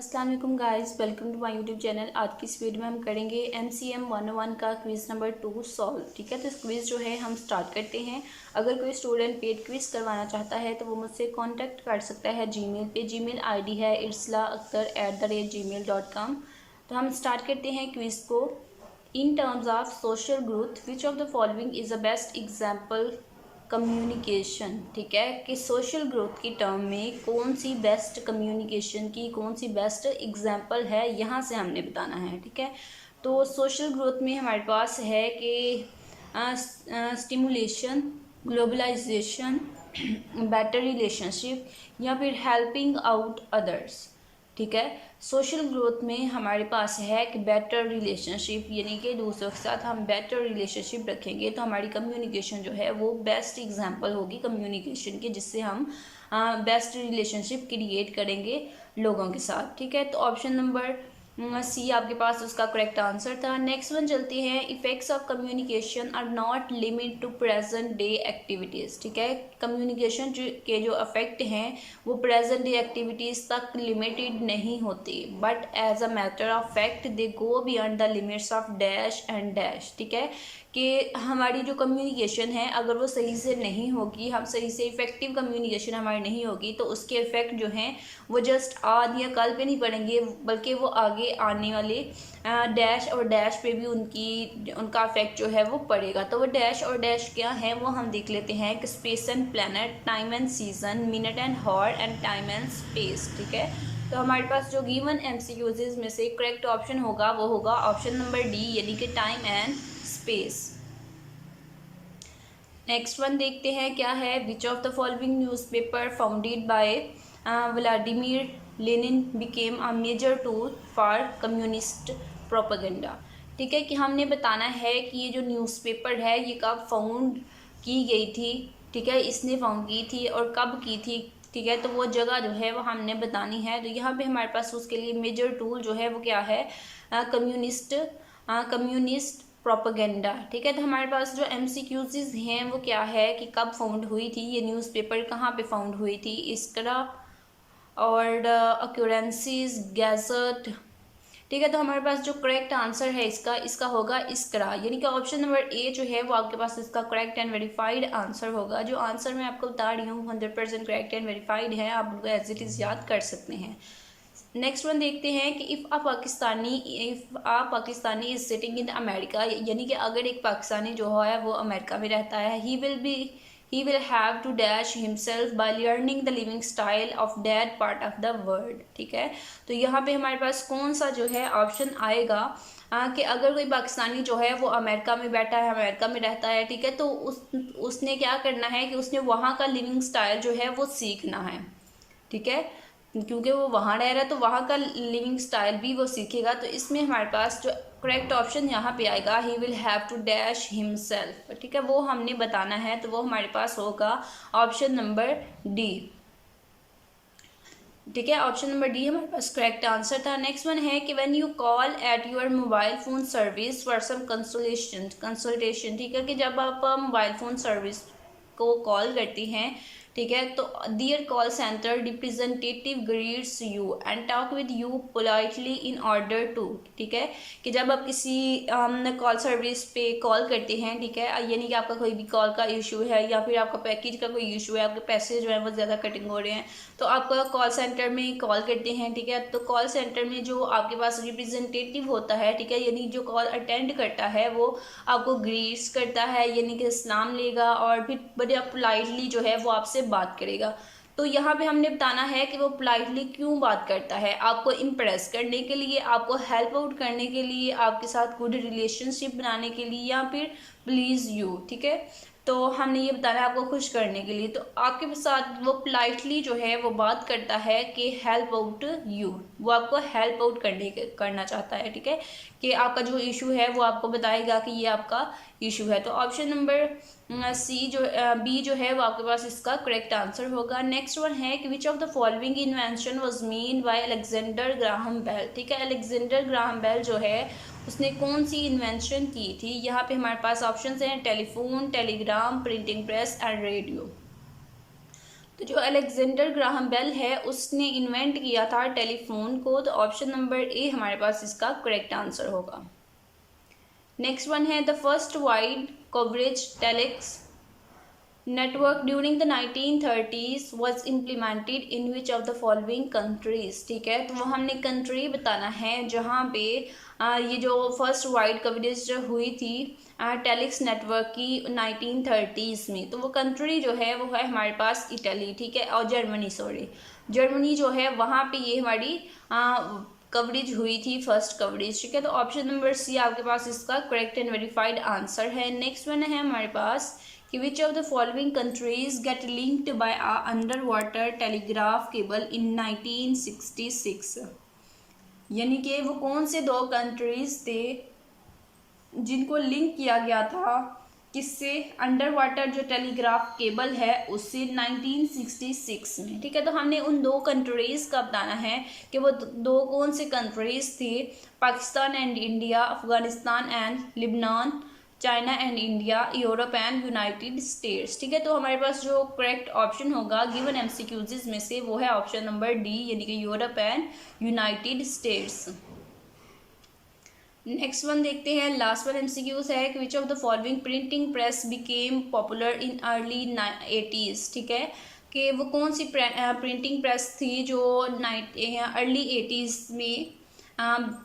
अस्सलाम वालेकुम guys, welcome to my YouTube channel. आज की इस वीडियो में हम करेंगे MCM 101 का क्विज़ नंबर 2 सॉल्व। ठीक है, तो इस क्विज़ जो है हम स्टार्ट करते हैं। अगर कोई स्टूडेंट पेड क्विज़ करवाना चाहता है तो वो मुझसे कांटेक्ट कर सकता है जीमेल पे। जीमेल आईडी है irslaakhdar@gmail.com। तो हम स्टार्ट करते हैं क्विज़ को। In terms of social growth which of the following is the best example communication. ठीक है, कि सोशल ग्रोथ की टर्म में कौन सी बेस्ट कम्युनिकेशन की कौन सी बेस्ट एग्जाम्पल है, यहाँ से हमने बताना है। ठीक है, तो सोशल ग्रोथ में हमारे पास है कि स्टिमुलेशन, ग्लोबलाइजेशन, बेटर रिलेशनशिप या फिर हेल्पिंग आउट अदर्स। ठीक है, सोशल ग्रोथ में हमारे पास है कि बेटर रिलेशनशिप, यानी कि दूसरों के साथ हम बेटर रिलेशनशिप रखेंगे तो हमारी कम्युनिकेशन जो है वो बेस्ट एग्जांपल होगी कम्युनिकेशन की, जिससे हम बेस्ट रिलेशनशिप क्रिएट करेंगे लोगों के साथ। ठीक है, तो ऑप्शन नंबर सी आपके पास उसका करेक्ट आंसर था। नेक्स्ट वन चलती है, effects of communication are not limit to present day activities. ठीक है, कम्युनिकेशन के जो अफेक्ट हैं वो प्रेजेंट डे एक्टिविटीज़ तक लिमिटेड नहीं होती, but as a matter of fact they go beyond the limits of dash and dash. ठीक है, कि हमारी जो कम्युनिकेशन है अगर वो सही से नहीं होगी, हम सही से इफ़ेक्टिव कम्युनिकेशन हमारी नहीं होगी तो उसके इफ़ेक्ट जो हैं वो जस्ट आज या कल पे नहीं पड़ेंगे, बल्कि वो आगे आने वाले डैश और डैश पे भी उनका इफेक्ट जो है वो पड़ेगा। तो वो डैश और डैश क्या है वो हम देख लेते हैं कि space and planet, time and season, minute and hour and time and space. ठीक है, तो हमारे पास जो गिवन MCQs में से करेक्ट ऑप्शन होगा वो होगा ऑप्शन नंबर डी, यानी कि time and space. Next one देखते हैं क्या है, which of the following newspaper founded by Vladimir Lenin became a major tool for communist propaganda. ठीक है, कि हमने बताना है कि ये जो न्यूज़पेपर है ये कब फाउंड की गई थी। ठीक है, इसने फाउंड की थी और कब की थी। ठीक है, तो वो जगह जो है वो हमने बतानी है। तो यहाँ पे हमारे पास उसके लिए मेजर टूल जो है वो क्या है, कम्युनिस्ट प्रोपेगेंडा। ठीक है, तो हमारे पास जो MCQs हैं वो क्या है कि कब फाउंड हुई थी ये न्यूज़पेपर, कहाँ पे फाउंड हुई थी, इसका और अक्यूरेंसीज गैजेट। ठीक है, तो हमारे पास जो करेक्ट आंसर है इसका होगा इस्करा, यानी कि ऑप्शन नंबर ए जो है वो आपके पास इसका करेक्ट एंड वेरीफाइड आंसर होगा। जो आंसर मैं आपको बता रही हूँ 100% करेक्ट एंड वेरीफाइड है, आप उनको एज इट इज़ याद कर सकते हैं। नेक्स्ट वन देखते हैं कि if a Pakistani is sitting in America, यानी कि अगर एक पाकिस्तानी जो है वो अमेरिका में रहता है, he will have to dash himself by learning the living style of that part of the world. ठीक है, तो यहाँ पे हमारे पास कौन सा जो है ऑप्शन आएगा कि अगर कोई पाकिस्तानी जो है वो अमेरिका में बैठा है, अमेरिका में रहता है। ठीक है, तो उसने क्या करना है कि उसने वहाँ का लिविंग स्टाइल जो है वो सीखना है। ठीक है, क्योंकि वो वहाँ रह रहा है तो वहाँ का लिविंग स्टाइल भी वो सीखेगा। तो इसमें हमारे पास जो करेक्ट ऑप्शन यहाँ पे आएगा, he will have to dash himself. ठीक है, वो हमने बताना है, तो वो हमारे पास होगा ऑप्शन नंबर डी। ठीक है, ऑप्शन नंबर डी हमारे पास करेक्ट आंसर था। नेक्स्ट वन है कि when you call at your mobile phone service for some consultation. ठीक है, कि जब आप मोबाइल फ़ोन सर्विस को कॉल करती हैं, ठीक है, तो there call centre representative greets you and talk with you politely in order to. ठीक है, कि जब आप किसी कॉल सर्विस पे कॉल करते हैं, ठीक है, यानी कि आपका कोई भी कॉल का इशू है या फिर आपका पैकेज का कोई इशू है, आपके पैसे जो है वो ज़्यादा कटिंग हो रहे हैं, तो आपका कॉल सेंटर में कॉल करते हैं। ठीक है, तो कॉल सेंटर में जो आपके पास रिप्रेजेंटेटिव होता है, ठीक है, यानी जो कॉल अटेंड करता है वो आपको ग्रीट्स करता है, यानी कि सलाम लेगा और फिर बड़े पोलाइटली जो है वो आपसे बात करेगा। तो यहाँ पे हमने बताना है कि वो पोलाइटली क्यों बात करता है, आपको इम्प्रेस करने के लिए, आपको हेल्प आउट करने के लिए, आपके साथ गुड रिलेशनशिप बनाने के लिए, या फिर प्लीज़ यू। ठीक है, तो हमने ये बताया आपको खुश करने के लिए। तो आपके साथ वो पोलाइटली जो है वो बात करता है कि हेल्प आउट यू, वो आपको हेल्प आउट करना चाहता है। ठीक है, कि आपका जो इशू है वो आपको बताएगा कि ये आपका इशू है। तो ऑप्शन नंबर बी जो है वो आपके पास इसका करेक्ट आंसर होगा। नेक्स्ट वन है कि which of the following invention was made by Alexander Graham Bell. ठीक है, अलेक्जेंडर ग्राहम बेल जो है उसने कौन सी इन्वेंशन की थी। यहाँ पे हमारे पास ऑप्शन हैं telephone, Telegram, printing press and radio. तो जो अलेक्जेंडर ग्राहम बेल है उसने इन्वेंट किया था टेलीफोन को, तो ऑप्शन नंबर ए हमारे पास इसका करेक्ट आंसर होगा। नेक्स्ट वन है the first wide coverage telex network during the 1930s was implemented in which of the following countries। ठीक है, तो वो हमने कंट्री बताना है जहाँ पे ये जो फर्स्ट वाइड कवरेज जो हुई थी टेलिक्स नेटवर्क की 1930s में, तो वो कंट्री जो है वो है हमारे पास इटली, ठीक है, और जर्मनी जो है वहाँ पे ये हमारी कवरेज हुई थी, फर्स्ट कवरेज, ठीक है। तो ऑप्शन नंबर सी आपके पास इसका करेक्ट एंड वेरीफाइड आंसर है। नेक्स्ट वन है हमारे पास कि which of the following countries get linked by a underwater telegraph cable in 1966, यानी कि वो कौन से दो कंट्रीज थे जिनको लिंक किया गया था किससे, अंडर वाटर जो टेलीग्राफ केबल है उससे 1966 में, ठीक है। तो हमने उन दो कंट्रीज़ का बताना है कि वो दो कौन से कंट्रीज़ थी, Pakistan and India, Afghanistan and Lebanon, China and India, Europe and United states, ठीक है। तो हमारे पास जो करेक्ट ऑप्शन होगा गिवन एमसीक्यूज में से वो है ऑप्शन नंबर डी, यानी कि Europe and United states. Next one देखते हैं, लास्ट वन एमसीक्यूज है कि which of the following printing press became popular in early 80s, ठीक है, कि वो कौन सी प्रिंटिंग प्रेस थी जो अर्ली 80s में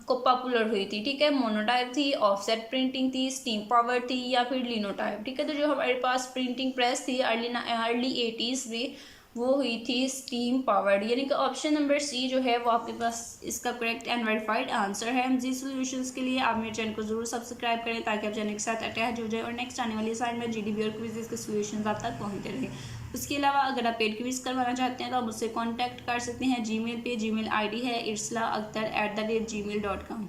को पॉपुलर हुई थी, ठीक है। मोनोटाइप थी, ऑफसेट प्रिंटिंग थी, स्टीम पावर थी या फिर लिनोटाइप, ठीक है। तो जो हमारे पास प्रिंटिंग प्रेस थी अर्ली 80s में वो हुई थी स्टीम पावर्ड, यानी कि ऑप्शन नंबर सी जो है वो आपके पास इसका करेक्ट एंड वेरीफाइड आंसर है। जी सॉल्यूशंस के लिए आप मेरे चैनल को जरूर सब्सक्राइब करें ताकि आप चैनल के साथ अटैच हो जाए और नेक्स्ट आने वाली असाइनमेंट जीडीबी और क्विज़ के सॉल्यूशंस आप तक पहुंचते रहे। उसके अलावा अगर आप पेड क्विज़ करवाना चाहते हैं तो आप मुझसे कॉन्टैक्ट कर सकते हैं जीमेल पे, जीमेल आईडी है irslaakhdar@gmail.com।